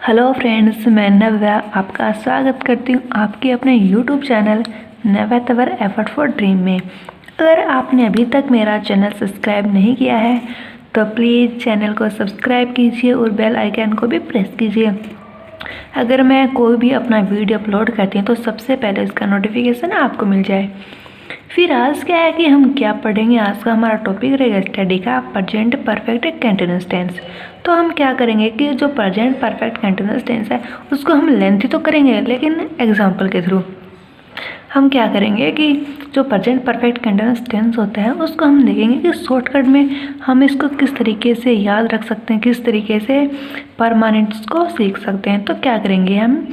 Hello friends, मैं नव्या आपका स्वागत करती हूँ आपके अपने YouTube channel Navya Tanwar effort for dream में। अगर आपने अभी तक मेरा चैनल सब्सक्राइब नहीं किया है तो प्लीज़ चैनल को सब्सक्राइब कीजिए और बेल आइकन को भी प्रेस कीजिए। अगर मैं कोई भी अपना वीडियो अपलोड करती हूँ तो सबसे पहले इसका नोटिफिकेशन आपको मिल जाए। फिर आज क्या है कि हम क्या पढ़ेंगे। आज का हमारा टॉपिक रहेगा स्टडी का प्रेजेंट परफेक्ट कंटीन्यूअस टेंस। तो हम क्या करेंगे कि जो प्रेजेंट परफेक्ट कंटीन्यूअस टेंस है उसको हम लेंथी तो करेंगे, लेकिन एग्जांपल के थ्रू हम क्या करेंगे कि जो प्रेजेंट परफेक्ट कंटीन्यूअस टेंस होता है उसको हम देखेंगे कि शॉर्टकट में हम इसको किस तरीके से याद रख सकते हैं, किस तरीके से परमानेंट्स को सीख सकते हैं। तो क्या करेंगे हम,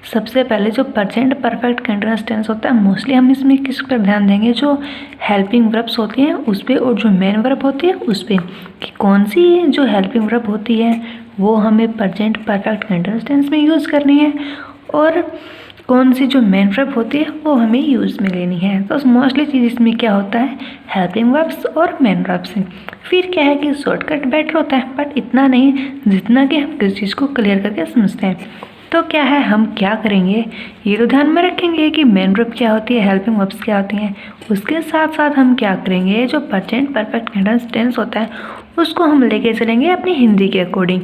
सबसे पहले जो प्रेजेंट परफेक्ट कंटीन्यूअस टेंस होता है मोस्टली हम इसमें किस पर ध्यान देंगे, जो हेल्पिंग वर्ब्स होती हैं उस पर और जो मेन वर्ब होती है उस पर, कि कौन सी जो हेल्पिंग वर्ब होती है वो हमें प्रेजेंट परफेक्ट कंटीन्यूअस टेंस में यूज़ करनी है और कौन सी जो मेन वर्ब होती है वो हमें यूज़ में लेनी है। तो मोस्टली चीज़ इसमें क्या होता है, हेल्पिंग वर्ब्स और मेन वर्ब्स। फिर क्या है कि शॉर्टकट बेटर होता है, बट इतना नहीं जितना कि हम किस चीज़ को क्लियर करके समझते हैं। तो क्या है, हम क्या करेंगे ये तो ध्यान में रखेंगे कि मेन वर्ब क्या होती है, हेल्पिंग वर्ब्स क्या होती हैं। उसके साथ साथ हम क्या करेंगे, जो प्रेजेंट परफेक्ट कंटीन्यूअस टेंस होता है उसको हम लेके चलेंगे अपनी हिंदी के अकॉर्डिंग,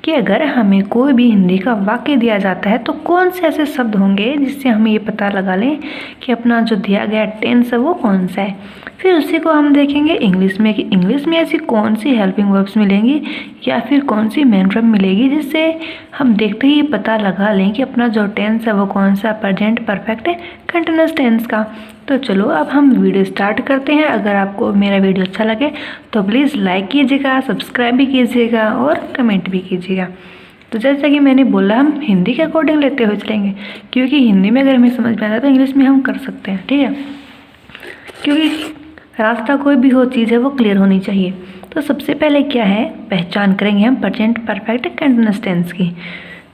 कि अगर हमें कोई भी हिंदी का वाक्य दिया जाता है तो कौन से ऐसे शब्द होंगे जिससे हम ये पता लगा लें कि अपना जो दिया गया टेंस है वो कौन सा है। फिर उसी को हम देखेंगे इंग्लिश में, कि इंग्लिश में ऐसी कौन सी हेल्पिंग वर्ब्स मिलेंगी या फिर कौन सी मेन वर्ब मिलेगी जिससे हम देखते ही पता लगा लें कि अपना जो टेंस है वो कौन सा प्रेजेंट परफेक्ट कंटीन्यूअस टेंस का। तो चलो अब हम वीडियो स्टार्ट करते हैं। अगर आपको मेरा वीडियो अच्छा लगे तो प्लीज़ लाइक कीजिएगा, सब्सक्राइब भी कीजिएगा और कमेंट भी कीजिएगा। तो जैसा कि मैंने बोला हम हिंदी के अकॉर्डिंग लेते हुए चलेंगे, क्योंकि हिंदी में अगर हमें समझ में आता है तो इंग्लिश में हम कर सकते हैं, ठीक है, क्योंकि रास्ता कोई भी हो चीज़ है वो क्लियर होनी चाहिए। तो सबसे पहले क्या है, पहचान करेंगे हम प्रेजेंट परफेक्ट कंटीन्यूअस टेंस की।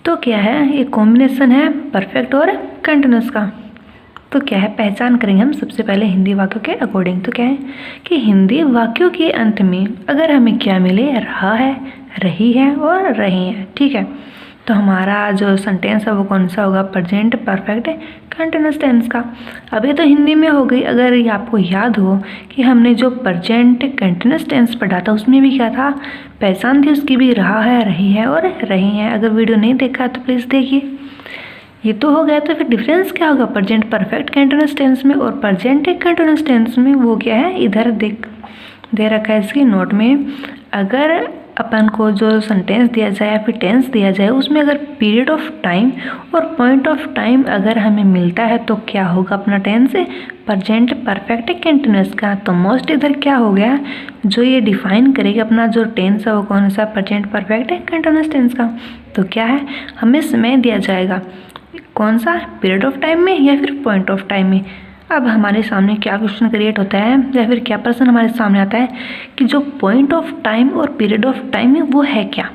तो क्या है, ये कॉम्बिनेशन है परफेक्ट और कंटीन्यूअस का। तो क्या है, पहचान करेंगे हम सबसे पहले हिंदी वाक्यों के अकॉर्डिंग। तो क्या है कि हिंदी वाक्यों के अंत में अगर हमें क्या मिले, रहा है, रही है और रही है, ठीक है, तो हमारा जो सेंटेंस है वो कौन सा होगा, प्रेजेंट परफेक्ट कंटीन्यूअस टेंस का। अभी तो हिंदी में हो गई। अगर ये आपको याद हो कि हमने जो प्रेजेंट कंटीन्यूअस टेंस पढ़ा था उसमें भी क्या था, पहचान थी उसकी भी, रहा है, रही है और रही है। अगर वीडियो नहीं देखा तो प्लीज़ देखिए। ये तो हो गया, तो फिर डिफरेंस क्या होगा प्रेजेंट परफेक्ट कंटीन्यूअस टेंस में और प्रेजेंट कंटीन्यूअस टेंस में, वो क्या है, इधर दे रखा है इसकी नोट में। अगर अपन को जो सेंटेंस दिया जाए या फिर टेंस दिया जाए उसमें अगर पीरियड ऑफ टाइम और पॉइंट ऑफ टाइम अगर हमें मिलता है तो क्या होगा अपना टेंस, प्रेजेंट परफेक्ट कंटीन्यूअस का। तो मोस्ट इधर क्या हो गया, जो ये डिफाइन करेगा अपना जो टेंस है वो कौन सा, प्रेजेंट परफेक्ट कंटीन्यूअस टेंस का। तो क्या है, हमें समय दिया जाएगा कौन सा, पीरियड ऑफ टाइम में या फिर पॉइंट ऑफ टाइम में। अब हमारे सामने क्या क्वेश्चन क्रिएट होता है या फिर क्या प्रश्न हमारे सामने आता है कि जो पॉइंट ऑफ टाइम और पीरियड ऑफ टाइम है वो है क्या।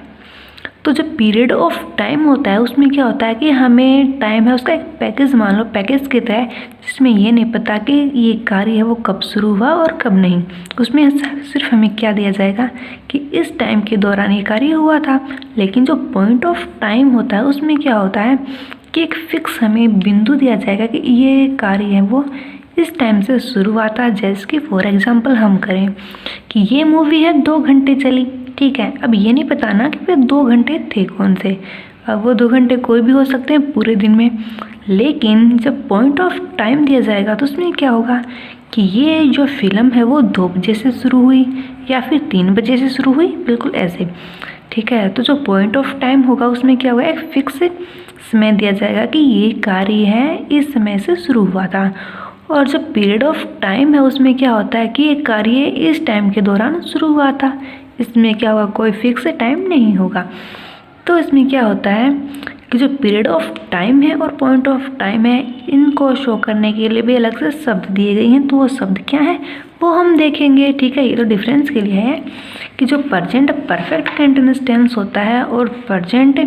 तो जो पीरियड ऑफ टाइम होता है उसमें क्या होता है कि हमें टाइम है उसका एक पैकेज मान लो, पैकेज की तरह, जिसमें ये नहीं पता कि ये कार्य है वो कब शुरू हुआ और कब नहीं। उसमें सिर्फ हमें क्या दिया जाएगा कि इस टाइम के दौरान ये कार्य हुआ था। लेकिन जो पॉइंट ऑफ टाइम होता है उसमें क्या होता है कि एक फिक्स हमें बिंदु दिया जाएगा कि ये कार्य है वो इस टाइम से शुरू हुआ था। जैसे कि फॉर एग्जांपल हम करें कि ये मूवी है 2 घंटे चली, ठीक है। अब ये नहीं पता ना कि वे 2 घंटे थे कौन से, अब वो 2 घंटे कोई भी हो सकते हैं पूरे दिन में। लेकिन जब पॉइंट ऑफ टाइम दिया जाएगा तो उसमें क्या होगा कि ये जो फिल्म है वो 2 बजे से शुरू हुई या फिर 3 बजे से शुरू हुई, बिल्कुल ऐसे, ठीक है। तो जो पॉइंट ऑफ टाइम होगा उसमें क्या होगा, एक फिक्स समय दिया जाएगा कि ये कार्य है इस समय से शुरू हुआ था। और जो पीरियड ऑफ टाइम है उसमें क्या होता है कि ये कार्य इस टाइम के दौरान शुरू हुआ था। इसमें क्या होगा, कोई फिक्स टाइम नहीं होगा। तो इसमें क्या होता है कि जो पीरियड ऑफ टाइम है और पॉइंट ऑफ टाइम है इनको शो करने के लिए भी अलग से शब्द दिए गए हैं। तो वो शब्द क्या है वो हम देखेंगे, ठीक है। ये तो डिफरेंस के लिए है कि जो प्रेजेंट परफेक्ट कंटीन्यूअस टेंस होता है और प्रेजेंट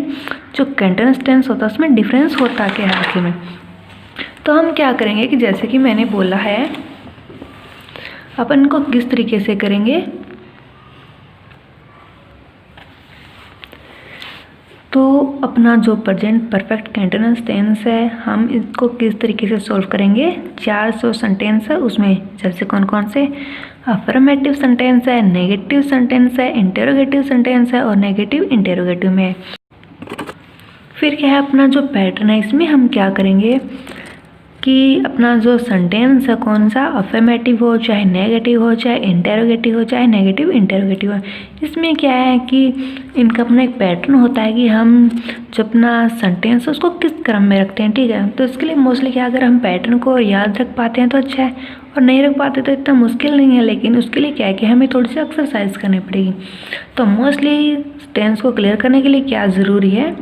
जो कंटीन्यूअस टेंस होता है उसमें डिफरेंस होता क्या है आखिर में। तो हम क्या करेंगे कि जैसे कि मैंने बोला है अपन को किस तरीके से करेंगे, तो अपना जो प्रेजेंट परफेक्ट कंटीन्यूअस टेंस है हम इसको किस तरीके से सॉल्व करेंगे। 400 सेंटेंस है, उसमें जैसे कौन कौन से अफर्मेटिव सेंटेंस है, नेगेटिव सेंटेंस है, इंटेरोगेटिव सेंटेंस है और नेगेटिव इंटेरोगेटिव में है। फिर क्या है अपना जो पैटर्न है इसमें हम क्या करेंगे कि अपना जो सेंटेंस है कौन सा अफर्मेटिव हो चाहे नेगेटिव हो चाहे इंटेरोगेटिव हो चाहे नेगेटिव इंटेरोगेटिव हो, इसमें क्या है कि इनका अपना एक पैटर्न होता है कि हम जो अपना सेंटेंस है उसको किस क्रम में रखते हैं। ठीक है, तो इसके लिए मोस्टली क्या अगर हम पैटर्न को याद रख पाते हैं तो अच्छा है और नहीं रख पाते तो इतना मुश्किल नहीं है, लेकिन उसके लिए क्या है कि हमें थोड़ी सी एक्सरसाइज करनी पड़ेगी। तो मोस्टली टेंस को क्लियर करने के लिए क्या ज़रूरी है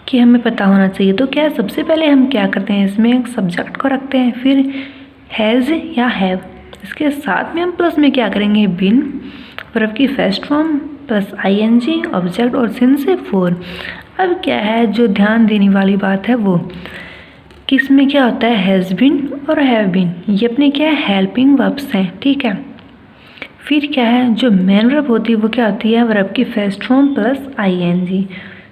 कि हमें पता होना चाहिए। तो क्या सबसे पहले हम क्या करते हैं इसमें सब्जेक्ट को रखते हैं, फिर हैज़ या हैव, इसके साथ में हम प्लस में क्या करेंगे बिन, वर्ब की first form plus I N G, object और सिंस से फोर। अब क्या है जो ध्यान देने वाली बात है वो कि इसमें क्या होता है हैज़ बिन और हैव बिन, ये अपने क्या है हेल्पिंग वर्ब्स हैं। ठीक है, फिर क्या है जो मेन वर्ब होती है वो क्या होती है वर्ब की फर्स्ट फॉर्म प्लस आईएनजी।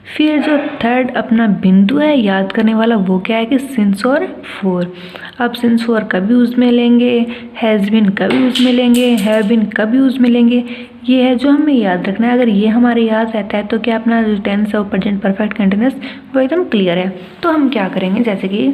फिर जो थर्ड अपना बिंदु है याद करने वाला वो क्या है कि सिंस और फोर। अब सिंस फोर कभी यूज़ में लेंगे, हैज़ बिन कभी यूज़ में लेंगे, हैव बिन कभी यूज़ में लेंगे, ये है जो हमें याद रखना है। अगर ये हमारे याद रहता है तो क्या अपना जो टेंस है वो प्रेजेंट परफेक्ट कंटीन्यूअस वो एकदम क्लियर है। तो हम क्या करेंगे जैसे कि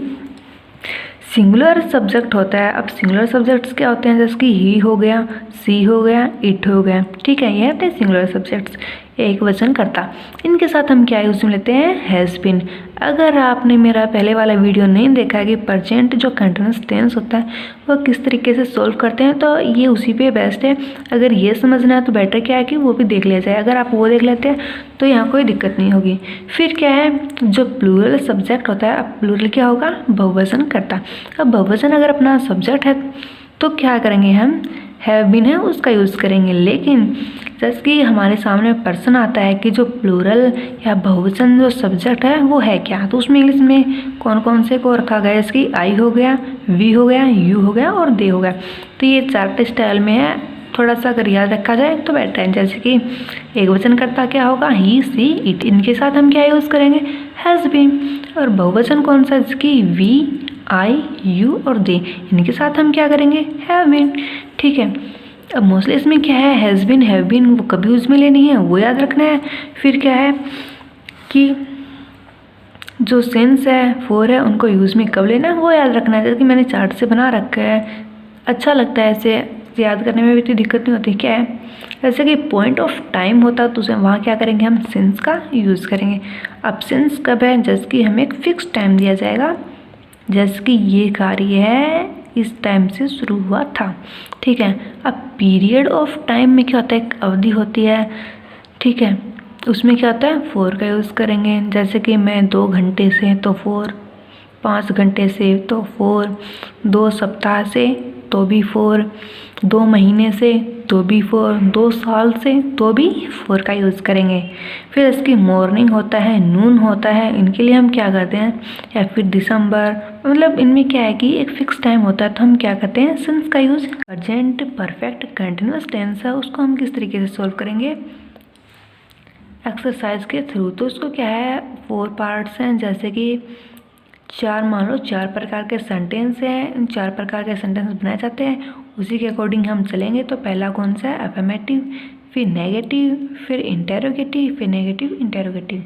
सिंगुलर सब्जेक्ट होता है। अब सिंगुलर सब्जेक्ट्स क्या होते हैं जैसे कि ही हो गया, सी हो गया, इट हो गया। ठीक है, ये होते हैं सिंगुलर सब्जेक्ट्स एक वचन करता। इनके साथ हम क्या यूज़ में लेते हैं हैज़ बिन। अगर आपने मेरा पहले वाला वीडियो नहीं देखा है कि प्रेजेंट जो कंटीन्यूअस टेंस होता है वो किस तरीके से सॉल्व करते हैं तो ये उसी पे बेस्ट है। अगर ये समझना है तो बेटर क्या है कि वो भी देख लिया जाए। अगर आप वो देख लेते हैं तो यहाँ कोई दिक्कत नहीं होगी। फिर क्या है जो प्लूरल सब्जेक्ट होता है, अब प्लूरल क्या होगा बहुवचन करता। अब बहुवचन अगर अपना सब्जेक्ट है तो क्या करेंगे हम हैव बीन है उसका यूज़ करेंगे। लेकिन जैसे कि हमारे सामने प्रश्न आता है कि जो प्लूरल या बहुवचन जो सब्जेक्ट है वो है क्या, तो उसमें इंग्लिश में कौन कौन से को रखा गया है, इसकी आई हो गया, वी हो गया, यू हो गया और दे हो गया। तो ये चार्ट स्टाइल में है, थोड़ा सा अगर याद रखा जाए तो बेटर है। जैसे कि एक वचन करता क्या होगा ही, सी, इट, इनके साथ हम क्या यूज़ करेंगे हैज़ बीन। और बहुवचन कौन सा जिसकी वी, आई, यू और दे, इनके साथ हम क्या करेंगे हैव बीन। ठीक है, अब मोस्टली इसमें क्या है हैज़ बीन हैव बीन वो कभी यूज़ में लेनी है वो याद रखना है। फिर क्या है कि जो सेंस है फोर है उनको यूज़ में कब लेना है वो याद रखना है। जैसे कि मैंने चार्ट से बना रखा है, अच्छा लगता है ऐसे याद करने में भी इतनी दिक्कत नहीं होती। क्या है जैसे कि पॉइंट ऑफ टाइम होता तो उसे वहाँ क्या करेंगे हम सिंस का यूज़ करेंगे। अब सिंस कब है जैसे कि हमें एक फिक्स टाइम दिया जाएगा, जैसे कि ये कार्य है इस टाइम से शुरू हुआ था। ठीक है, अब पीरियड ऑफ टाइम में क्या होता है एक अवधि होती है। ठीक है, उसमें क्या होता है फोर का यूज़ करेंगे। जैसे कि मैं 2 घंटे से तो फोर, 5 घंटे से तो फोर, 2 सप्ताह से तो भी फोर, 2 महीने से तो भी फोर, 2 साल से तो भी फोर का यूज़ करेंगे। फिर इसकी मॉर्निंग होता है, नून होता है, इनके लिए हम क्या करते हैं, या फिर दिसंबर, मतलब इनमें क्या है कि एक फिक्स टाइम होता है तो हम क्या करते हैं सिंस का use. Present perfect continuous tense है उसको हम किस तरीके से सॉल्व करेंगे एक्सरसाइज के थ्रू। तो उसको क्या है 4 पार्ट्स हैं, जैसे कि 4 मान लो 4 प्रकार के सेंटेंस हैं, इन 4 प्रकार के सेंटेंस बनाए जाते हैं, उसी के अकॉर्डिंग हम चलेंगे। तो पहला कौन सा है अफर्मेटिव, फिर नेगेटिव, फिर इंटेरोगेटिव, फिर नेगेटिव इंटेरोगेटिव।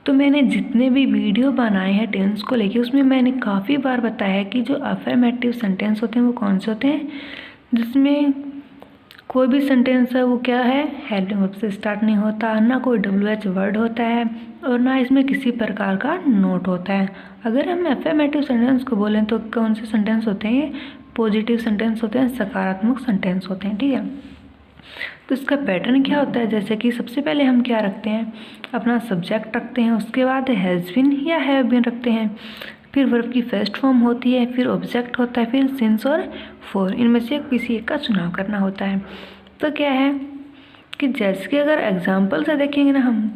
तो मैंने जितने भी वीडियो बनाए हैं टेंस को लेके उसमें मैंने काफ़ी बार बताया है कि जो अफर्मेटिव सेंटेंस होते हैं वो कौन से होते हैं जिसमें कोई भी सेंटेंस है वो क्या है हेल्पिंग वर्ब से स्टार्ट नहीं होता, ना कोई WH वर्ड होता है और ना इसमें किसी प्रकार का नोट होता है। अगर हम अफर्मेटिव सेंटेंस को बोलें तो कौन से सेंटेंस होते हैं, पॉजिटिव सेंटेंस होते हैं, सकारात्मक सेंटेंस होते हैं। ठीक है, तो इसका पैटर्न क्या होता है, जैसे कि सबसे पहले हम क्या रखते हैं अपना सब्जेक्ट रखते हैं, उसके बाद हैज़ बीन या हैव बीन रखते हैं, फिर वर्ब की फर्स्ट फॉर्म होती है, फिर ऑब्जेक्ट होता है, फिर सिंस और फोर, इनमें से किसी एक का चुनाव करना होता है। तो क्या है कि जैसे कि अगर एग्जाम्पल से देखेंगे ना हम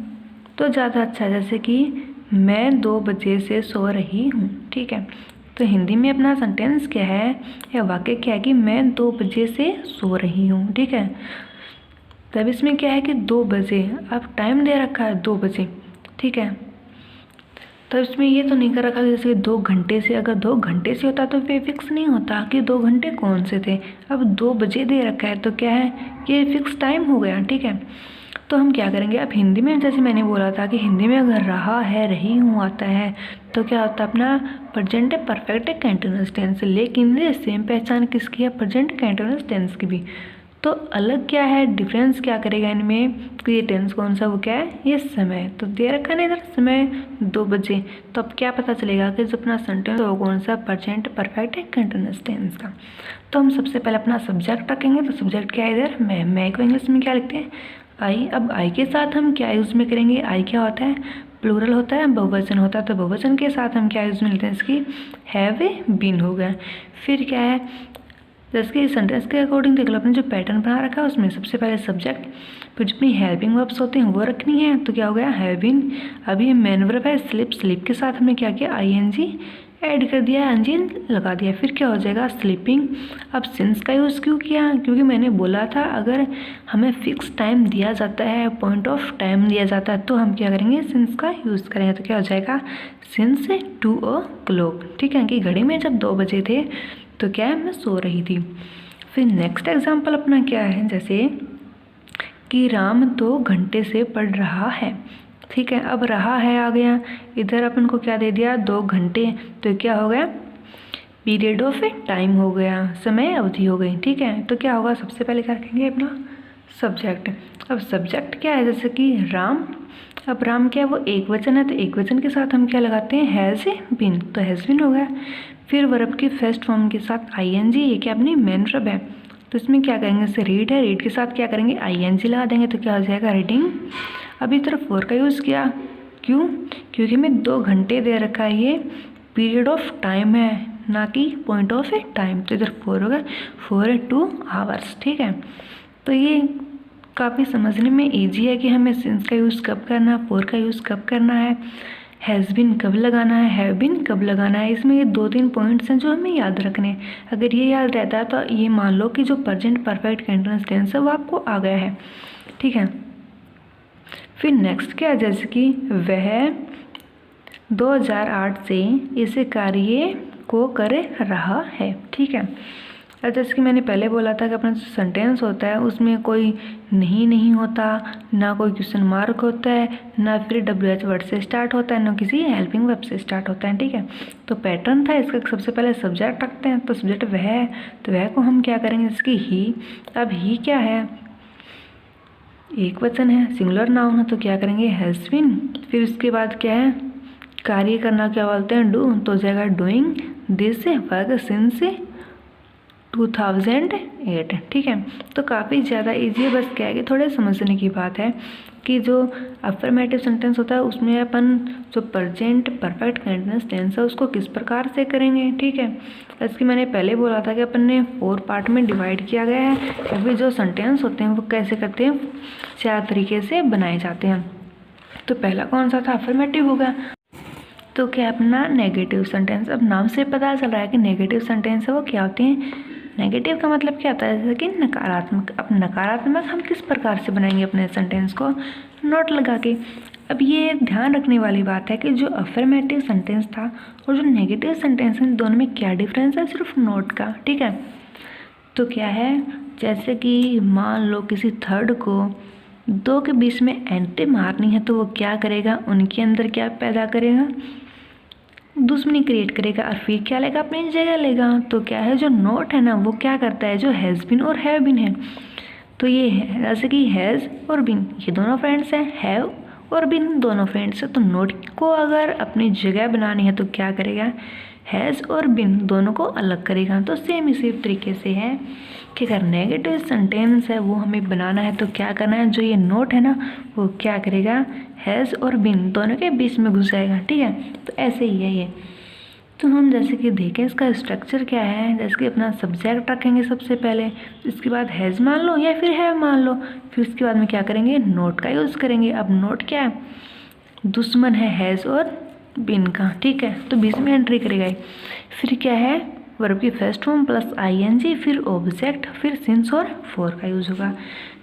तो ज़्यादा अच्छा है, जैसे कि मैं 2 बजे से सो रही हूँ। ठीक है, तो हिंदी में अपना सेंटेंस क्या है या वाक्य क्या है कि मैं 2 बजे से सो रही हूँ। ठीक है, तब इसमें क्या है कि 2 बजे, अब टाइम दे रखा है 2 बजे, ठीक है। तो इसमें ये तो नहीं कर रखा कि जैसे 2 घंटे से, अगर 2 घंटे से होता तो वे फिक्स नहीं होता कि 2 घंटे कौन से थे। अब 2 बजे दे रखा है तो क्या है, ये फिक्स टाइम हो गया। ठीक है, तो हम क्या करेंगे, अब हिंदी में जैसे मैंने बोला था कि हिंदी में अगर रहा है, रही हूँ आता है तो क्या होता है, अपना प्रेजेंट परफेक्ट कंटिन्यूअस टेंस। लेकिन ये सेम पहचान किसकी है, प्रेजेंट कंटिन्यूअस टेंस की भी। तो अलग क्या है, डिफरेंस क्या करेगा इनमें कि ये टेंस कौन सा, वो क्या है, ये समय। तो दे रखा है इधर समय 2 बजे, तो अब क्या पता चलेगा कि जो अपना सेंटेंस वो कौन सा, प्रेजेंट परफेक्ट है कंटिन्यूअस टेंस का। तो हम सबसे पहले अपना सब्जेक्ट रखेंगे। तो सब्जेक्ट क्या है इधर, मैं को इंग्लिश में क्या लिखते हैं, आई। अब आई के साथ हम क्या यूज़ में करेंगे, आई क्या होता है, प्लूरल होता है, बहुवचन होता है। तो बहुवचन के साथ हम क्या यूज़ में लेते हैं, इसकी हैव बीन हो गया। फिर क्या है, जैसे कि सेंटेंस के अकॉर्डिंग देख लो, अपने जो पैटर्न बना रखा है उसमें सबसे पहले सब्जेक्ट, फिर जो अपनी हेल्पिंग वर्ब्स होते हैं वो रखनी है। तो क्या हो गया, हैव बीन। अभी मेन वर्ब है स्लीप, स्लीप के साथ हमने क्या किया, आईएनजी ऐड कर दिया, एनजी लगा दिया। फिर क्या हो जाएगा, स्लीपिंग। अब सिंस का यूज़ क्यों किया, क्योंकि मैंने बोला था अगर हमें फिक्स टाइम दिया जाता है, पॉइंट ऑफ टाइम दिया जाता है, तो हम क्या करेंगे, सिंस का यूज़ करेंगे। तो क्या हो जाएगा, सिंस 2 o'clock। ठीक है, कि घड़ी में जब 2 बजे थे तो क्या है, मैं सो रही थी। फिर नेक्स्ट एग्जाम्पल अपना क्या है, जैसे कि राम 2 घंटे से पढ़ रहा है। ठीक है, अब रहा है आ गया, इधर अपन को क्या दे दिया, 2 घंटे। तो क्या हो गया, पीरियड ऑफ टाइम हो गया, समय अवधि हो गई। ठीक है, तो क्या होगा, सबसे पहले क्या रखेंगे अपना सब्जेक्ट। अब सब्जेक्ट क्या है, जैसे कि राम। अब राम क्या है, वो एक वचन है, तो एक वचन के साथ हम क्या लगाते हैं, हैज़ बीन। तो हैज़ बीन हो गया। फिर वर्ब की फर्स्ट फॉर्म के साथ आईएनजी, ये क्या अपनी मेन वर्ब है। तो इसमें क्या करेंगे, जैसे रीड है, रीड के साथ क्या करेंगे, आईएनजी लगा देंगे। तो क्या हो जाएगा, रीडिंग। अभी तरफ फॉर का यूज़ किया, क्यों, क्योंकि हमें 2 घंटे दे रखा है, ये पीरियड ऑफ टाइम है ना कि पॉइंट ऑफ टाइम। तो इधर 4 होगा, 4 2 आवर्स। ठीक है, तो ये काफ़ी समझने में ईजी है कि हमें सिंस का यूज़ कब करना है, फॉर का यूज़ कब करना है, हैज़ बीन कब लगाना है, हैव बीन कब लगाना है। इसमें ये 2-3 पॉइंट्स हैं जो हमें याद रखने हैं। अगर ये याद रहता है तो ये मान लो कि जो प्रेजेंट परफेक्ट कंटिन्यूअस टेंस है वो आपको आ गया है। ठीक है, फिर नेक्स्ट क्या, जैसे कि वह 2008 से इस कार्य को कर रहा है। ठीक है, और जैसे कि मैंने पहले बोला था कि अपना जो सेंटेंस होता है उसमें कोई नहीं होता, ना कोई क्वेश्चन मार्क होता है, ना फिर WH वर्ड से स्टार्ट होता है, ना किसी हेल्पिंग वर्ब से स्टार्ट होता है। ठीक है, तो पैटर्न था इसका, सबसे पहले सब्जेक्ट रखते हैं। तो सब्जेक्ट वह है, तो वह को हम क्या करेंगे, इसकी ही। अब ही क्या है, एक वचन है, सिंगुलर नाउन है, तो क्या करेंगे, हैज़ बीन। फिर उसके बाद क्या है, कार्य करना क्या बोलते हैं, डू। तो हो जाएगा डूइंग दिस वर्क सिंस 2008। ठीक है, तो काफ़ी ज़्यादा ईजी है, बस क्या है कि थोड़े समझने की बात है कि जो अफर्मेटिव सेंटेंस होता है उसमें अपन जो प्रेजेंट परफेक्ट कंटिन्यूअस टेंस है उसको किस प्रकार से करेंगे। ठीक है, इसकी मैंने पहले बोला था कि अपन ने 4 पार्ट में डिवाइड किया गया है। अभी जो सेंटेंस होते हैं वो कैसे करते हैं, 4 तरीके से बनाए जाते हैं। तो पहला कौन सा था, अफर्मेटिव होगा। तो क्या अपना नेगेटिव सेंटेंस, अब नाम से पता चल रहा है कि नेगेटिव सेंटेंस है वो क्या होते हैं। नेगेटिव का मतलब क्या होता है, जैसे कि नकारात्मक। अब नकारात्मक हम किस प्रकार से बनाएंगे अपने सेंटेंस को, नोट लगा के। अब ये ध्यान रखने वाली बात है कि जो अफर्मेटिव सेंटेंस था और जो नेगेटिव सेंटेंस है दोनों में क्या डिफरेंस है, सिर्फ नोट का। ठीक है, तो क्या है, जैसे कि मान लो किसी थर्ड को 2 के बीच में एंटी मारनी है तो वो क्या करेगा, उनके अंदर क्या पैदा करेगा, दुश्मनी क्रिएट करेगा और फिर क्या लेगा, अपनी जगह लेगा। तो क्या है, जो नोट है ना वो क्या करता है, जो हैज़ बीन और हैव बीन है, तो ये है जैसे कि हैज़ और बीन ये दोनों फ्रेंड्स हैं, हैव और बीन दोनों फ्रेंड्स हैं। तो नोट को अगर अपनी जगह बनानी है तो क्या करेगा, हैज़ और बीन दोनों को अलग करेगा। तो सेम इसी तरीके से है कि अगर नेगेटिव सेंटेंस है वो हमें बनाना है तो क्या करना है, जो ये नोट है ना वो क्या करेगा, हैज़ और बीन दोनों के बीच में घुस जाएगा। ठीक है, तो ऐसे ही है ये। तो हम जैसे कि देखें इसका स्ट्रक्चर क्या है, जैसे कि अपना सब्जेक्ट रखेंगे सबसे पहले, इसके बाद हैज़ मान लो या फिर हैव मान लो, फिर उसके बाद में क्या करेंगे, नोट का यूज़ करेंगे। अब नोट क्या है, दुश्मन है हैज़ और बीन का। ठीक है, तो बीच में एंट्री करेगा। फिर क्या है, वर्ब की फर्स्ट फॉर्म प्लस आईएनजी, फिर ऑब्जेक्ट, फिर सिंस और फॉर का यूज़ होगा।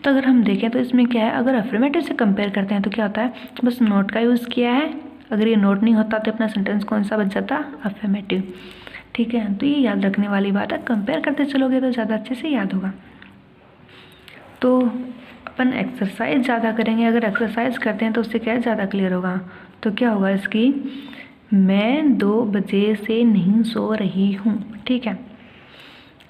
तो अगर हम देखें तो इसमें क्या है, अगर अफर्मेटिव से कंपेयर करते हैं तो क्या होता है, बस नोट का यूज़ किया है। अगर ये नोट नहीं होता तो अपना सेंटेंस कौन सा बच जाता, अफर्मेटिव। ठीक है, तो ये याद रखने वाली बात है, कंपेयर करते चलोगे तो ज़्यादा अच्छे से याद होगा। तो अपन एक्सरसाइज ज़्यादा करेंगे, अगर एक्सरसाइज करते हैं तो उससे क्या ज़्यादा क्लियर होगा। तो क्या होगा इसकी, मैं 2 बजे से नहीं सो रही हूँ। ठीक है,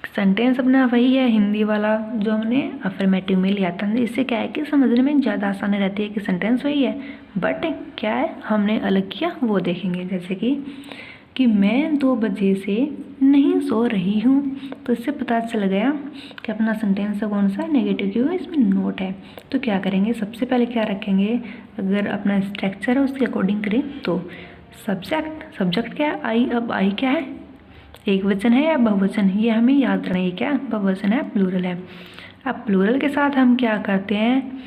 सेंटेंस अपना वही है हिंदी वाला जो हमने अफर्मेटिव में लिया था। इससे क्या है कि समझने में ज़्यादा आसानी रहती है कि सेंटेंस वही है, बट क्या है हमने अलग किया वो देखेंगे। जैसे कि मैं 2 बजे से नहीं सो रही हूँ, तो इससे पता चल गया कि अपना सेंटेंस कौन सा, नेगेटिव क्यों है, इसमें नोट है। तो क्या करेंगे, सबसे पहले क्या रखेंगे, अगर अपना स्ट्रक्चर है उसके अकॉर्डिंग करें तो सब्जेक्ट क्या है, आई। अब आई क्या है, एक वचन है या बहुवचन, ये हमें याद रहे, क्या बहुवचन है, प्लूरल है। अब प्लूरल के साथ हम क्या करते हैं,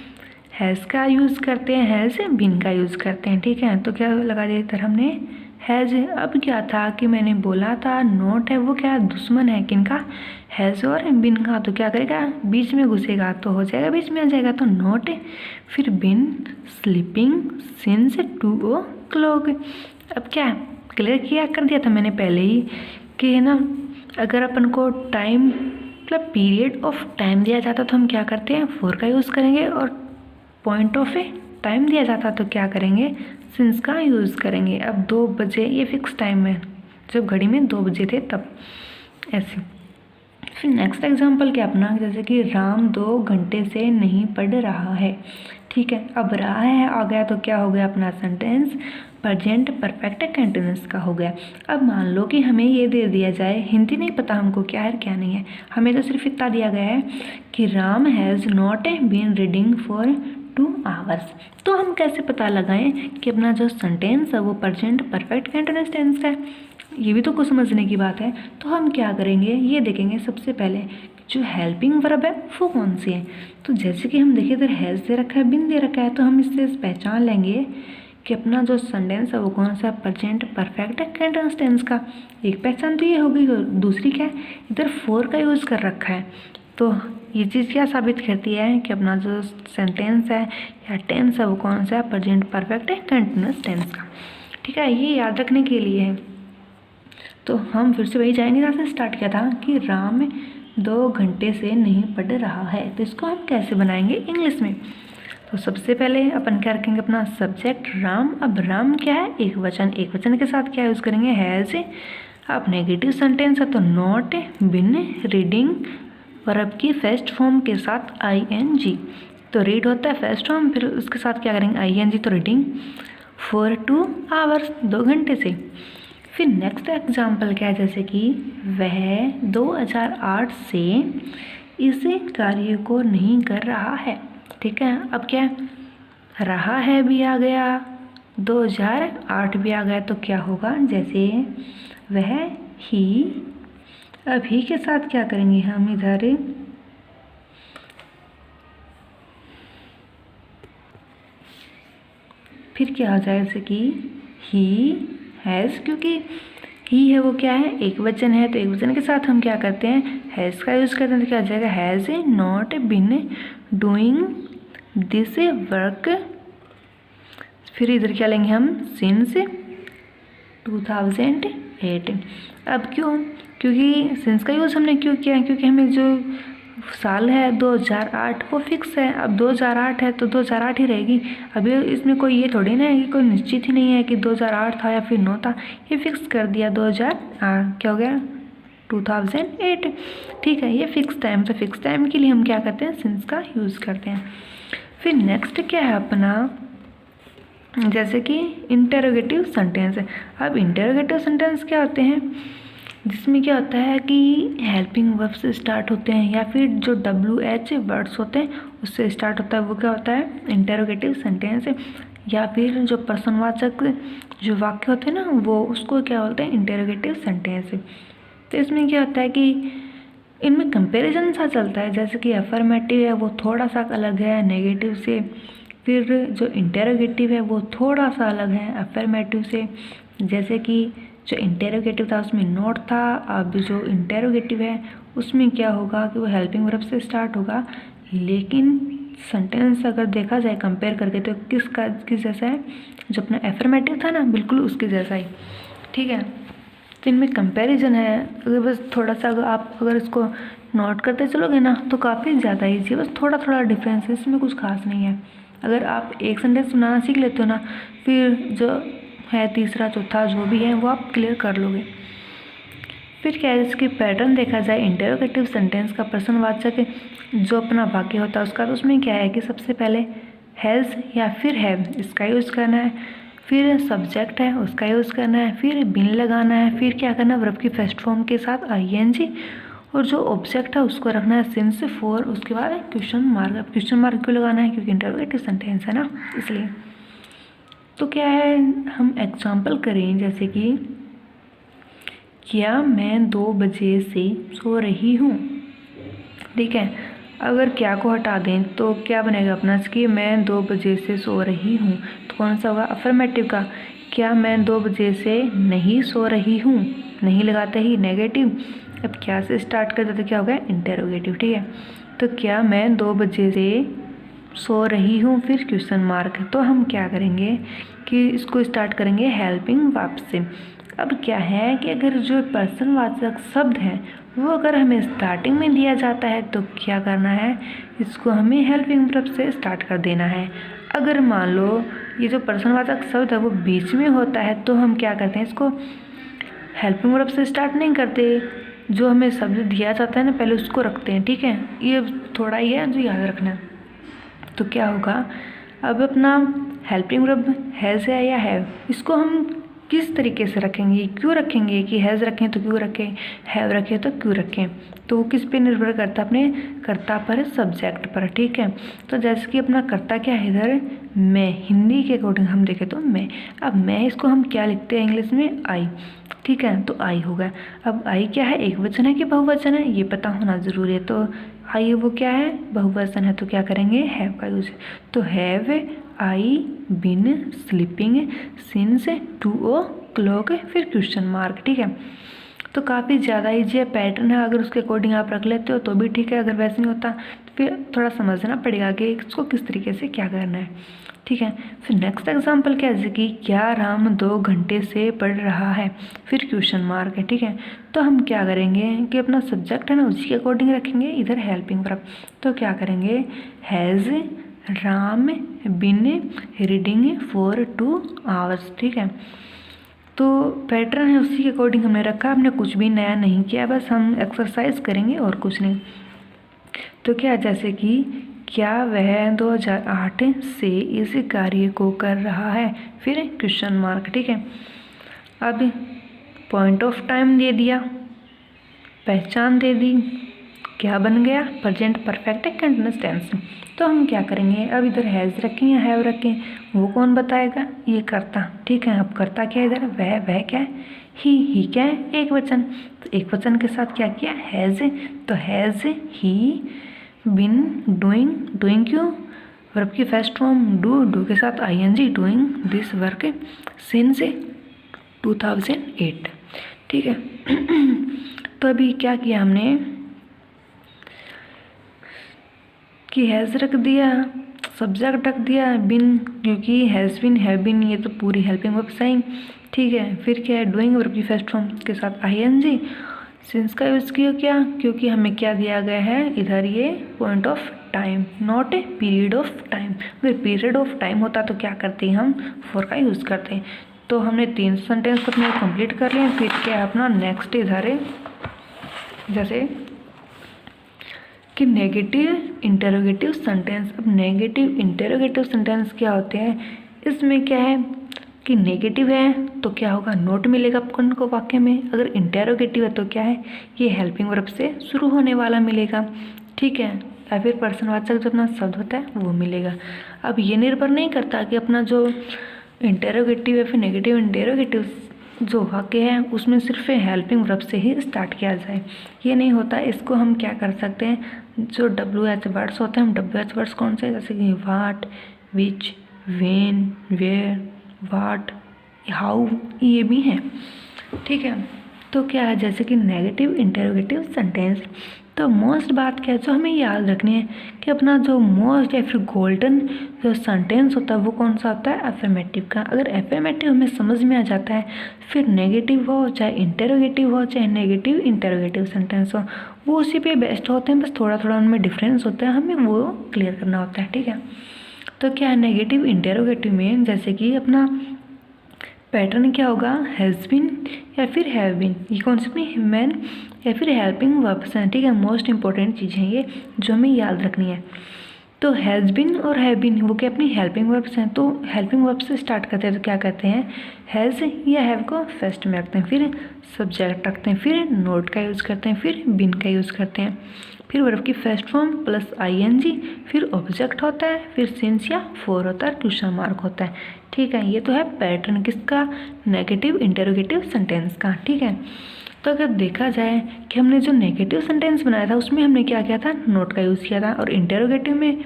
हैज़ का यूज़ करते हैं, हैज़ बिन का यूज़ करते हैं। ठीक है, तो क्या लगा दिया इधर हमने, हैज़। अब क्या था कि मैंने बोला था नोट है वो क्या दुश्मन है, किनका, हैज़ और बिन का। तो क्या करेगा, बीच में घुसेगा तो हो जाएगा, बीच में आ जाएगा तो नोट, फिर बिन, स्लीपिंग, सिंस, 2 o'clock। अब क्या क्लियर किया कर दिया था मैंने पहले ही कि है ना, अगर अपन को टाइम मतलब पीरियड ऑफ टाइम दिया जाता तो हम क्या करते हैं, फोर का यूज़ करेंगे, और पॉइंट ऑफ टाइम दिया जाता तो क्या करेंगे, सिंस का यूज़ करेंगे। अब 2 बजे ये फिक्स टाइम है, जब घड़ी में 2 बजे थे तब, ऐसे। फिर नेक्स्ट एग्जांपल क्या अपना, जैसे कि राम 2 घंटे से नहीं पढ़ रहा है। ठीक है, अब रहा है आ गया तो क्या हो गया अपना सेंटेंस, प्रेजेंट परफेक्ट कंटिन्यूअस का हो गया। अब मान लो कि हमें ये दे दिया जाए, हिंदी नहीं पता हमको क्या है क्या नहीं है, हमें तो सिर्फ इतना दिया गया है कि Ram has not been reading for 2 hours। तो हम कैसे पता लगाएं कि अपना जो सेंटेंस है वो प्रेजेंट परफेक्ट कंटिन्यूअस टेंस है, ये भी तो कुछ समझने की बात है। तो हम क्या करेंगे, ये देखेंगे सबसे पहले जो हेल्पिंग वर्ब है वो कौन सी है। तो जैसे कि हम देखिए इधर हैज़ दे रखा है, बिन दे रखा है, तो हम इससे पहचान लेंगे कि अपना जो सेंटेंस है वो कौन सा, प्रेजेंट परफेक्ट कंटिन्यूअस टेंस का। एक पहचान तो ये होगी, दूसरी क्या है, इधर फोर का यूज़ कर रखा है। तो ये चीज़ क्या साबित करती है कि अपना जो सेंटेंस है या टेंस है वो कौन सा है, प्रेजेंट परफेक्ट कंटिन्यूअस टेंस का। ठीक है, ये याद रखने के लिए है। तो हम फिर से वही जाएंगे जहाँ से स्टार्ट किया था कि राम 2 घंटे से नहीं पढ़ रहा है। तो इसको हम कैसे बनाएंगे इंग्लिश में। तो सबसे पहले अपन क्या रखेंगे, अपना सब्जेक्ट राम। अब राम क्या है, एक वचन, एक वचन के साथ क्या यूज़ करेंगे, हैज़। अब नेगेटिव सेंटेंस है तो नॉट बिन रीडिंग, वर्ब की फर्स्ट फॉर्म के साथ ing। तो रीड होता है फर्स्ट फॉर्म, फिर उसके साथ क्या करेंगे ing, तो रीडिंग फॉर 2 hours 2 घंटे से। फिर नेक्स्ट एग्जाम्पल क्या है, जैसे कि वह 2008 से इस कार्य को नहीं कर रहा है। ठीक है, अब क्या रहा है भी आ गया, 2008 भी आ गया, तो क्या होगा, जैसे वह ही, अब ही के साथ क्या करेंगे हम इधर फिर क्या हो जाएगा, जैसे कि ही हैज़, क्योंकि ही है वो क्या है, एक वचन है, तो एक वचन के साथ हम क्या करते हैं, हैज़ का यूज़ करते हैं। तो क्या हो जाएगा, has not been doing this work. फिर इधर क्या लेंगे हम, सिंस 2008। अब क्यों, क्योंकि सिंस का यूज़ हमने क्यों किया, क्योंकि हमें जो साल है 2008 वो फिक्स है। अब 2008 है तो 2008 ही रहेगी। अभी इसमें कोई ये थोड़ी ना है कि कोई निश्चित ही नहीं है कि 2008 था या फिर 9 था, ये फिक्स कर दिया 2008, क्या हो गया 2008। ठीक है, ये फिक्स टाइम, तो फिक्स टाइम के लिए हम क्या करते हैं, सिंस का यूज़ करते हैं। फिर नेक्स्ट क्या है अपना, जैसे कि इंटरोगेटिव सेंटेंस है। अब इंटरोगेटिव सेंटेंस क्या होते हैं, जिसमें क्या होता है कि हेल्पिंग वर्ब से स्टार्ट होते हैं या फिर जो WH वर्ड्स होते हैं उससे स्टार्ट होता है, वो क्या होता है, इंटरोगेटिव सेंटेंस। या फिर जो प्रश्नवाचक जो वाक्य होते हैं ना, वो उसको क्या बोलते हैं, इंटरोगेटिव सेंटेंस। तो इसमें क्या होता है कि इनमें कंपैरिजन सा चलता है, जैसे कि अफर्मेटिव है वो थोड़ा सा अलग है नेगेटिव से, फिर जो इंटरोगेटिव है वो थोड़ा सा अलग है अफर्मेटिव से। जैसे कि जो इंटरोगेटिव था उसमें नोट था, अब जो इंटरोगेटिव है उसमें क्या होगा कि वो हेल्पिंग वर्ब से स्टार्ट होगा, लेकिन सेंटेंस अगर देखा जाए कंपेयर करके तो किस जैसा है, जो अपना एफर्मेटिव था ना बिल्कुल उसके जैसा ही, ठीक है। तो इनमें कंपैरिजन है, अगर बस थोड़ा सा अगर इसको नोट करते चलोगे ना तो काफ़ी ज़्यादा ईजी है, बस थोड़ा थोड़ा डिफरेंस है, इसमें कुछ खास नहीं है। अगर आप एक सेंटेंस बनाना सीख लेते हो ना, फिर जो है तीसरा चौथा जो भी है वो आप क्लियर कर लोगे। फिर क्या है, इसके पैटर्न देखा जाए इंटेरोगेटिव सेंटेंस का प्रश्नवाचक जो अपना वाक्य होता है उसका, तो उसमें क्या है कि सबसे पहले हैज़ या फिर हैव इसका यूज़ करना है, फिर सब्जेक्ट है उसका यूज़ करना है, फिर बिन लगाना है, फिर क्या करना है वर्ब की फर्स्ट फॉर्म के साथ आईएनजी, और जो ऑब्जेक्ट है उसको रखना है सिंस फॉर, उसके बाद क्वेश्चन मार्क। अब क्वेश्चन मार्क क्यों लगाना है, क्योंकि इंटरोगेटिव सेंटेंस है ना इसलिए। तो क्या है, हम एग्जाम्पल करें जैसे कि क्या मैं 2 बजे से सो रही हूँ, ठीक है। अगर क्या को हटा दें तो क्या बनेगा अपना कि मैं 2 बजे से सो रही हूँ, तो कौन सा होगा अफर्मेटिव का। क्या मैं 2 बजे से नहीं सो रही हूँ, नहीं लगाते ही नेगेटिव। अब क्या से स्टार्ट करते तो क्या होगा इंटेरोगेटिव, ठीक है। तो क्या मैं 2 बजे से सो रही हूँ, फिर क्वेश्चन मार्क। तो हम क्या करेंगे कि इसको स्टार्ट करेंगे हेल्पिंग वर्ब से। अब क्या है कि अगर जो पर्सनवाचक शब्द है वो अगर हमें स्टार्टिंग में दिया जाता है तो क्या करना है, इसको हमें हेल्पिंग वर्ब से स्टार्ट कर देना है। अगर मान लो ये जो पर्सनवाचक शब्द है वो बीच में होता है तो हम क्या करते हैं, इसको हेल्पिंग वर्ब से स्टार्ट नहीं करते, जो हमें शब्द दिया जाता है ना पहले उसको रखते हैं, ठीक है। ये थोड़ा ही है जो याद रखना है। तो क्या होगा, अब अपना हेल्पिंग वर्ब हैज़ है या हैव, इसको हम किस तरीके से रखेंगे, क्यों रखेंगे कि हैज़ रखें तो क्यों रखें, हैव रखें तो क्यों रखें, तो वो किस पे निर्भर करता है, अपने कर्ता पर, सब्जेक्ट पर, ठीक है। तो जैसे कि अपना कर्ता क्या है इधर मैं, हिंदी के अकॉर्डिंग हम देखें तो मैं। अब मैं इसको हम क्या लिखते हैं इंग्लिश में आई, ठीक है, तो आई होगा। अब आई क्या है, एक वचन है कि बहुवचन है ये पता होना जरूरी है। तो आई वो क्या है, बहुवचन है, तो क्या करेंगे हैव का यूज। तो have I been sleeping since 2 o'clock, फिर क्वेश्चन मार्क, ठीक है। तो काफ़ी ज़्यादा ईजी है, पैटर्न है, अगर उसके अकॉर्डिंग आप रख लेते हो तो भी ठीक है, अगर वैसे नहीं होता तो फिर थोड़ा समझना पड़ेगा कि इसको किस तरीके से क्या करना है, ठीक है। फिर नेक्स्ट एग्जांपल क्या है कि क्या राम 2 घंटे से पढ़ रहा है, फिर क्वेश्चन मार्क है, ठीक है। तो हम क्या करेंगे कि अपना सब्जेक्ट है ना उसी के अकॉर्डिंग रखेंगे इधर हेल्पिंग वर्ब। तो क्या करेंगे, has Ram been reading for 2 hours, ठीक है। तो पैटर्न है उसी के अकॉर्डिंग हमने रखा, हमने कुछ भी नया नहीं किया, बस हम एक्सरसाइज करेंगे और कुछ नहीं। तो क्या जैसे कि क्या वह 2008 से इस कार्य को कर रहा है, फिर क्वेश्चन मार्क, ठीक है। अब पॉइंट ऑफ टाइम दे दिया, पहचान दे दी, क्या बन गया प्रेजेंट परफेक्ट कंटिन्यूअस टेंस। तो हम क्या करेंगे, अब इधर हैज़ रखें या हैव रखें वो कौन बताएगा, ये कर्ता, ठीक है। अब कर्ता क्या है इधर, वह क्या है, ही क्या है एक वचन, तो एक वचन के साथ क्या किया हैज़, तो हैज़ ही बिन डूइंग क्यों, वर्ब की फर्स्ट फॉर्म डू के साथ I N G, doing this work since 2008, ठीक है। तो अभी क्या किया हमने कि हैज़ रख दिया, सब्जेक्ट रख दिया बिन, क्योंकि हैज़ बिन हैव बिन ये तो पूरी हेल्पिंग वर्ब सही, ठीक है। फिर क्या है डूइंग वर्ब की फर्स्ट फॉर्म के साथ आईएनजी, सिंस का यूज़ किया क्या, क्योंकि हमें क्या दिया गया है इधर ये point of time, not a period of time. अगर पीरियड ऑफ टाइम होता तो क्या करते हैं हम फॉर का यूज़ करते हैं। तो हमने 3 सेंटेंस अपने कंप्लीट कर लिए। फिर क्या अपना नेक्स्ट इधर है जैसे कि नेगेटिव इंटेरोगेटिव सेंटेंस। अब नेगेटिव इंटेरोगेटिव सेंटेंस क्या होते हैं, इसमें क्या है कि नेगेटिव है तो क्या होगा नोट मिलेगा अपन को वाक्य में, अगर इंटेरोगेटिव है तो क्या है ये हेल्पिंग वर्ब से शुरू होने वाला मिलेगा, ठीक है, या फिर पर्सनवाचक जो अपना शब्द होता है वो मिलेगा। अब ये निर्भर नहीं करता कि अपना जो इंटेरोगेटिव या फिर नेगेटिव इंटेरोगेटिव जो वाक्य है उसमें सिर्फ हेल्पिंग वर्ब से ही स्टार्ट किया जाए, ये नहीं होता। इसको हम क्या कर सकते हैं, जो WH वर्ड्स होते हैं, हम WH वर्ड्स कौन से, जैसे कि वाट, विच, वेन, वेयर, वाट, हाउ, ये भी हैं, ठीक है। तो क्या है जैसे कि नेगेटिव इंटेरोगेटिव सेंटेंस, तो मोस्ट बात क्या है जो हमें याद रखनी है कि अपना जो मोस्ट या फिर गोल्डन जो सेंटेंस होता है वो कौन सा होता है, अफर्मेटिव का। अगर अफर्मेटिव हमें समझ में आ जाता है, फिर नेगेटिव हो चाहे इंटेरोगेटिव हो चाहे नेगेटिव इंटेरोगेटिव सेंटेंस हो, वो उसी पे बेस्ट होते हैं, बस थोड़ा थोड़ा उनमें डिफरेंस होता है, हमें वो क्लियर करना होता है, ठीक है। तो क्या है नेगेटिव इंटेरोगेटिव में, जैसे कि अपना पैटर्न क्या होगा, हैज़ बीन या फिर हैव बीन, ये कौन सी अपनी मैन या फिर हेल्पिंग वर्ब्स हैं, ठीक है। मोस्ट इंपॉर्टेंट चीज़ें ये जो हमें याद रखनी है। तो हैज़ बीन और हैव बीन वो क्या अपनी हेल्पिंग वर्ब्स हैं, तो हेल्पिंग वर्ब्स से स्टार्ट करते हैं तो क्या करते हैं, हैज़ या हैव को फर्स्ट में रखते हैं, फिर सब्जेक्ट रखते हैं, फिर नोट का यूज़ करते हैं, फिर बीन का यूज़ करते हैं, फिर वर्ब की फर्स्ट फॉर्म प्लस आईएनजी, फिर ऑब्जेक्ट होता है, फिर सिंस या फॉर होता है, क्वेश्चन मार्क होता है, ठीक है। ये तो है पैटर्न किसका, नेगेटिव इंटेरोगेटिव सेंटेंस का, ठीक है। तो अगर देखा जाए कि हमने जो नेगेटिव सेंटेंस बनाया था उसमें हमने क्या किया था, नोट का यूज़ किया था, और इंटेरोगेटिव में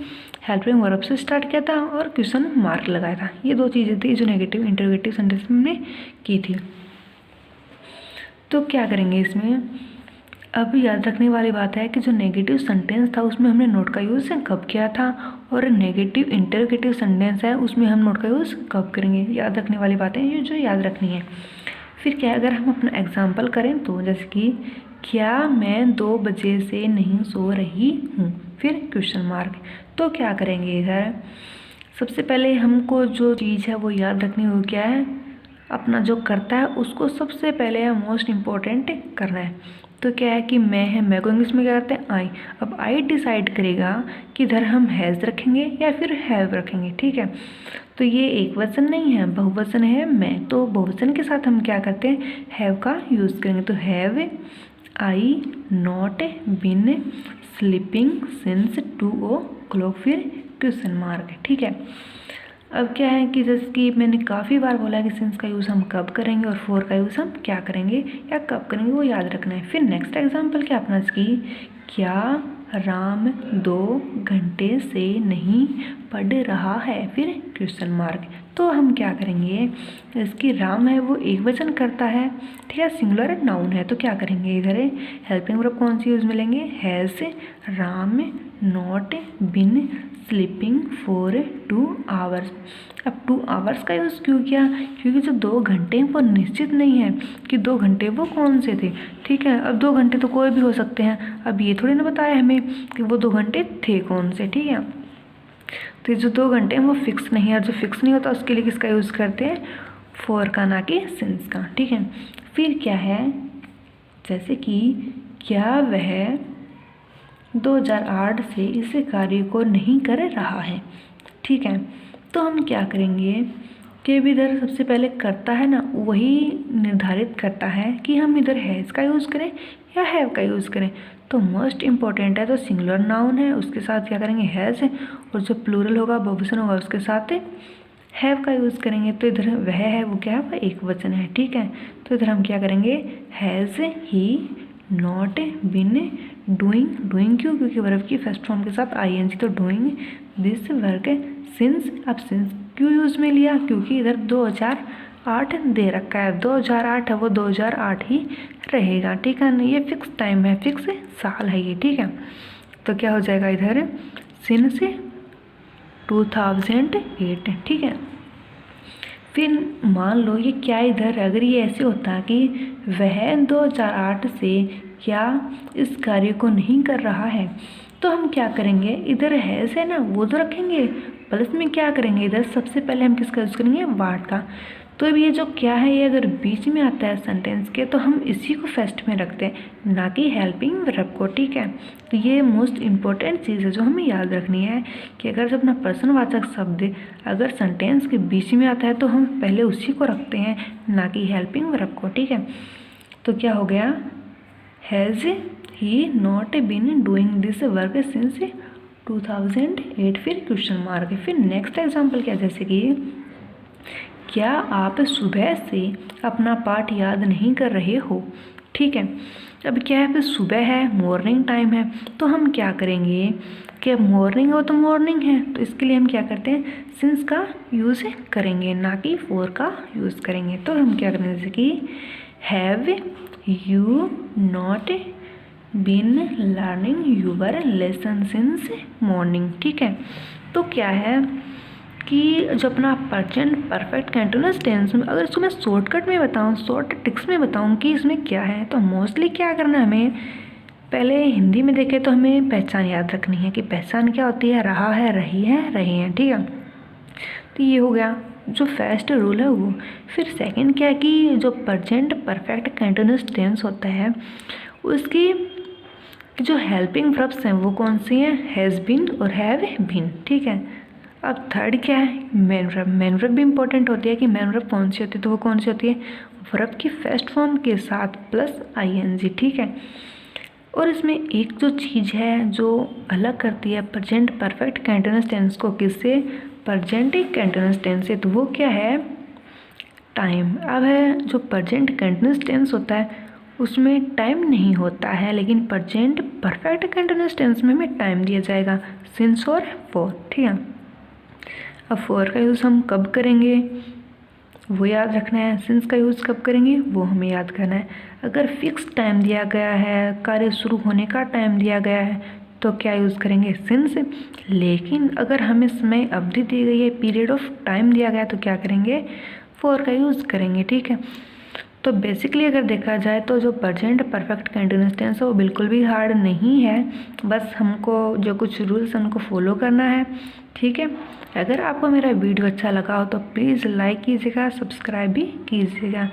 हेल्पिंग वर्ब से स्टार्ट किया था और क्वेश्चन मार्क लगाया था। ये दो चीज़ें थी जो नेगेटिव इंटेरोगेटिव सेंटेंस में हमने की थी। तो क्या करेंगे इसमें, अब याद रखने वाली बात है कि जो नेगेटिव सेंटेंस था उसमें हमने नोट का यूज़ कब किया था, और नेगेटिव इंटेरोगेटिव सेंटेंस है उसमें हम नोट का यूज़ कब करेंगे, याद रखने वाली बातें ये जो याद रखनी है। फिर क्या है, अगर हम अपना एग्जाम्पल करें तो जैसे कि क्या मैं 2 बजे से नहीं सो रही हूँ, फिर क्वेश्चन मार्क। तो क्या करेंगे इधर, सबसे पहले हमको जो चीज़ है वो याद रखनी हो, क्या है अपना जो करता है उसको सबसे पहले मोस्ट इम्पोर्टेंट करना है। तो क्या है कि मैं है, मैं को इंग्लिश में क्या करते हैं, आई। अब आई डिसाइड करेगा कि इधर हम हैज़ रखेंगे या फिर हैव रखेंगे, ठीक है। तो ये एक वचन नहीं है, बहुवचन है मैं, तो बहुवचन के साथ हम क्या करते हैं, हैव का यूज़ करेंगे। तो have I not been sleeping since 2 o'clock, फिर क्वेश्चन मार्क, ठीक है। अब क्या है कि जैसे कि मैंने काफ़ी बार बोला है कि सिंस का यूज़ हम कब करेंगे और फॉर का यूज़ हम क्या करेंगे या कब करेंगे वो याद रखना है। फिर नेक्स्ट एग्जांपल क्या अपना इसकी, क्या राम 2 घंटे से नहीं पढ़ रहा है, फिर क्वेश्चन मार्क। तो हम क्या करेंगे, इसकी राम है वो एक वचन करता है, ठीक है, सिंगुलर नाउन है, तो क्या करेंगे इधर हेल्पिंग वर्ब कौन सी यूज़ मिलेंगे, has Ram not been sleeping for 2 hours। अब 2 hours का यूज़ क्यों किया, क्योंकि जो 2 घंटे हैं वो निश्चित नहीं है कि 2 घंटे वो कौन से थे, ठीक है। अब 2 घंटे तो कोई भी हो सकते हैं, अब ये थोड़ी ना बताया हमें कि वो 2 घंटे थे कौन से, ठीक है। तो जो 2 घंटे हैं वो फिक्स नहीं है, और जो फिक्स नहीं होता उसके लिए किसका यूज़ करते हैं, फॉर का, ना कि सिंस का, ठीक है। फिर क्या है, जैसे कि क्या वह 2008 से इस कार्य को नहीं कर रहा है, ठीक है। तो हम क्या करेंगे कि इधर सबसे पहले करता है ना वही निर्धारित करता है कि हम इधर हैज़ का यूज़ करें या हैव का यूज़ करें। तो मोस्ट इम्पॉर्टेंट है, तो सिंगुलर नाउन है उसके साथ क्या करेंगे, हैज़, और जो प्लूरल होगा बहुवचन होगा उसके साथ हैव का यूज़ करेंगे। तो इधर वह है वो क्या है, वह एक वचन है, ठीक है। तो इधर हम क्या करेंगे, has he not been doing क्यों, क्योंकि वर्ब की फर्स्ट फॉर्म के साथ आईएनजी, तो डूइंग दिस वर्क सिंस। अब सिंस क्यों यूज़ में लिया, क्योंकि इधर 2008 दे रखा है, 2008 है वो 2008 ही रहेगा, ठीक है ना, ये फिक्स टाइम है, फिक्स साल है ये, ठीक है। तो क्या हो जाएगा इधर सिंस 2008, ठीक है। फिर मान लो ये क्या इधर, अगर ये ऐसे होता कि वह 2008 से क्या इस कार्य को नहीं कर रहा है, तो हम क्या करेंगे, इधर हैज़ है ना वो तो रखेंगे, प्लस में क्या करेंगे इधर सबसे पहले हम किसका यूज़ करेंगे, वाट का। तो अब ये जो क्या है ये अगर बीच में आता है सेंटेंस के तो हम इसी को फर्स्ट में रखते हैं, ना कि हेल्पिंग वर्ब को, ठीक है। तो ये मोस्ट इम्पोर्टेंट चीज़ है जो हमें याद रखनी है कि अगर जब अपना प्रश्नवाचक शब्द अगर सेंटेंस के बीच में आता है तो हम पहले उसी को रखते हैं, ना कि हेल्पिंग वर्ब को, ठीक है। तो क्या हो गया, has he not been doing this work since 2008, फिर क्वेश्चन मार्क। फिर नेक्स्ट एग्जाम्पल क्या, जैसे कि क्या आप सुबह से अपना पाठ याद नहीं कर रहे हो, ठीक है। अब क्या है, फिर सुबह है, मॉर्निंग टाइम है, तो हम क्या करेंगे कि मॉर्निंग हो तो मॉर्निंग है, तो इसके लिए हम क्या करते हैं, सिंस का यूज़ करेंगे, ना कि फॉर का यूज़ करेंगे। तो हम क्या करेंगे, जैसे कि have you not been learning your lesson since morning. ठीक है, तो क्या है कि जो अपना प्रेजेंट परफेक्ट कंटिन्यूअस टेंस में, अगर इसको मैं शॉर्टकट में बताऊँ, शॉर्ट ट्रिक्स में बताऊँ कि इसमें क्या है, तो मोस्टली क्या करना है हमें, पहले हिंदी में देखें तो हमें पहचान याद रखनी है कि पहचान क्या होती है, रहा है, रही है, रहे हैं। ठीक है, तो ये हो गया जो फर्स्ट रूल है वो। फिर सेकंड क्या है कि जो प्रेजेंट परफेक्ट कंटिन्यूअस टेंस होता है उसकी जो हेल्पिंग वर्ब्स हैं वो कौन सी हैं, हैज़ बीन और हैव बीन। ठीक है, अब थर्ड क्या है, मेन वर्ब। मेन वर्ब भी इंपॉर्टेंट होती है कि मेन वर्ब कौन सी होती है, तो वो कौन सी होती है, वर्ब की फर्स्ट फॉर्म के साथ प्लस आईएनजी। ठीक है, और इसमें एक जो चीज़ है जो अलग करती है प्रेजेंट परफेक्ट कंटिन्यूअस टेंस को किससे, प्रेजेंट कंटिन्यूअस टेंस से, तो वो क्या है, टाइम। अब है जो प्रेजेंट कंटिन्यूअस टेंस होता है उसमें टाइम नहीं होता है, लेकिन प्रेजेंट परफेक्ट कंटिन्यूअस टेंस में हमें टाइम दिया जाएगा, सिंस और फॉर। ठीक है, अब फॉर का यूज़ हम कब करेंगे वो याद रखना है, सिंस का यूज़ कब करेंगे वो हमें याद करना है। अगर फिक्स टाइम दिया गया है, कार्य शुरू होने का टाइम दिया गया है, तो क्या यूज़ करेंगे, सिंस। लेकिन अगर हमें समय अवधि दी गई है, पीरियड ऑफ टाइम दिया गया है, तो क्या करेंगे, फॉर का यूज़ करेंगे। ठीक है, तो बेसिकली अगर देखा जाए तो जो प्रेजेंट परफेक्ट कंटिन्यूअस टेंस है वो बिल्कुल भी हार्ड नहीं है, बस हमको जो कुछ रूल्स उनको फॉलो करना है। ठीक है, अगर आपको मेरा वीडियो अच्छा लगा हो तो प्लीज़ लाइक कीजिएगा, सब्सक्राइब भी कीजिएगा।